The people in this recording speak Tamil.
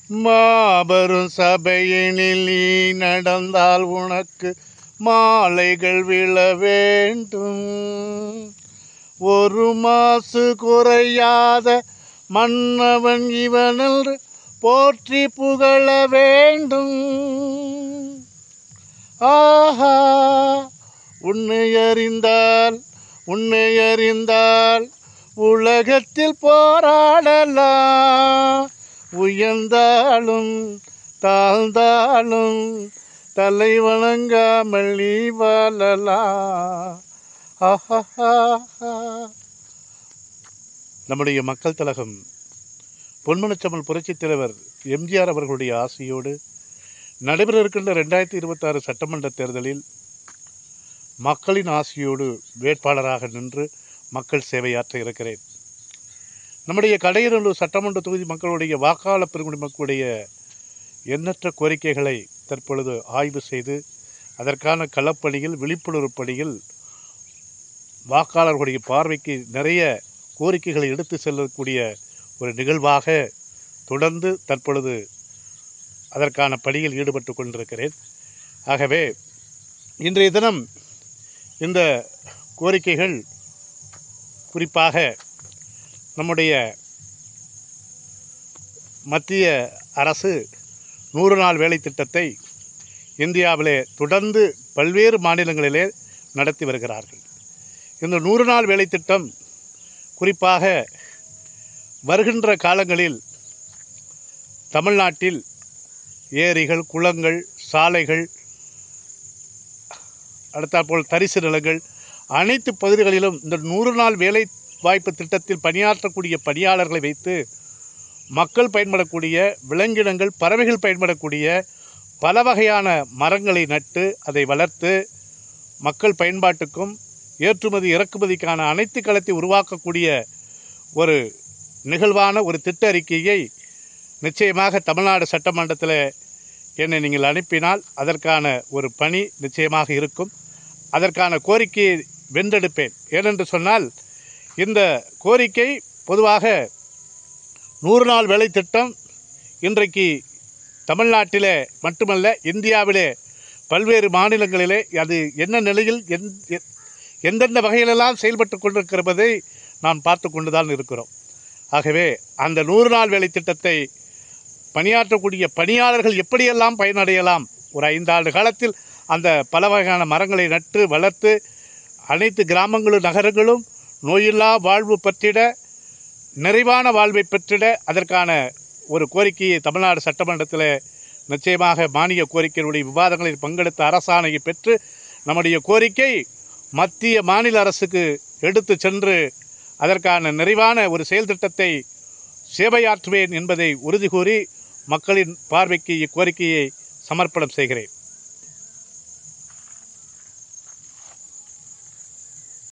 மாபெரும் சபையினில் நீ நடந்தால் உனக்கு மாலைகள் விழ வேண்டும். ஒரு மாசு குறையாத மன்னவன் இவனில் போற்றி புகழ வேண்டும். ஆஹா, உன்னை அறிந்தால் உலகத்தில் போராடலாம். உயர்ந்தாலும் தாழ்ந்தாலும் தலை வணங்காமல் நீ வாழலாம். நம்முடைய மக்கள் திலகம் பொன்மனச்செம்மல் புரட்சித் தலைவர் எம்ஜிஆர் அவர்களுடைய ஆசையோடு நடைபெற இருக்கின்ற 2026 சட்டமன்ற தேர்தலில் மக்களின் ஆசையோடு வேட்பாளராக நின்று மக்கள் சேவையாற்ற இருக்கிறேன். நம்முடைய கடையநல்லூர் சட்டமன்ற தொகுதி மக்களுடைய வாக்காளர் பெருங்குடி மக்களுடைய எண்ணற்ற கோரிக்கைகளை தற்பொழுது ஆய்வு செய்து அதற்கான களப்பணியில் விழிப்புணர்வு பணியில் வாக்காளர்களுடைய பார்வைக்கு நிறைய கோரிக்கைகளை எடுத்து செல்லக்கூடிய ஒரு நிகழ்வாக தொடர்ந்து தற்பொழுது அதற்கான பணியில் ஈடுபட்டு கொண்டிருக்கிறேன். ஆகவே இன்றைய தினம் இந்த கோரிக்கைகள் குறிப்பாக நம்முடைய மத்திய அரசு 100 நாள் வேலை திட்டத்தை இந்தியாவிலே தொடர்ந்து பல்வேறு மாநிலங்களிலே நடத்தி வருகிறார்கள். இந்த 100 நாள் வேலை திட்டம் குறிப்பாக வருகின்ற காலங்களில் தமிழ்நாட்டில் ஏரிகள், குளங்கள், சாலைகள், அடுத்தாற்போல் தரிசு நிலங்கள் அனைத்து பகுதிகளிலும் இந்த 100 நாள் வேலை வாய்ப்பு திட்டத்தில் பணியாற்றக்கூடிய பணியாளர்களை வைத்து மக்கள் பயன்படக்கூடிய விலங்கினங்கள், பறவைகள் பயன்படக்கூடிய பல வகையான மரங்களை நட்டு அதை வளர்த்து மக்கள் பயன்பாட்டுக்கும் ஏற்றுமதி இறக்குமதிக்கான அனைத்து களத்தை உருவாக்கக்கூடிய ஒரு நிகழ்வான ஒரு திட்ட அறிக்கையை நிச்சயமாக தமிழ்நாடு சட்டமன்றத்தில் என்னை நீங்கள் அனுப்பினால் அதற்கான ஒரு பணி நிச்சயமாக இருக்கும். அதற்கான கோரிக்கையை வென்றெடுப்பேன். ஏனென்று சொன்னால் இந்த கோரிக்கை பொதுவாக 100 நாள் வேலை திட்டம் இன்றைக்கு தமிழ்நாட்டிலே மட்டுமல்ல இந்தியாவிலே பல்வேறு மாநிலங்களிலே அது என்ன நிலையில் எந்தெந்த வகையிலெல்லாம் செயல்பட்டு கொண்டிருக்கிறதை நாம் பார்த்து கொண்டு தான் இருக்கிறோம். ஆகவே அந்த 100 நாள் வேலை திட்டத்தை பணியாற்றக்கூடிய பணியாளர்கள் எப்படியெல்லாம் பயனடையலாம், ஒரு 5 ஆண்டு காலத்தில் அந்த பல வகையான மரங்களை நட்டு வளர்த்து அனைத்து கிராமங்களும் நகரங்களும் நோயில்லா வாழ்வு பெற்றிட, நிறைவான வாழ்வை பெற்றிட அதற்கான ஒரு கோரிக்கையை தமிழ்நாடு சட்டமன்றத்தில் நிச்சயமாக மானிய கோரிக்கையினுடைய விவாதங்களில் பங்கெடுத்த அரசாணையை பெற்று நம்முடைய கோரிக்கை மத்திய மாநில அரசுக்கு எடுத்து சென்று அதற்கான நிறைவான ஒரு செயல் திட்டத்தை சேவையாற்றுவேன் என்பதை உறுதி கூறி மக்களின் பார்வைக்கு இக்கோரிக்கையை சமர்ப்பணம் செய்கிறேன்.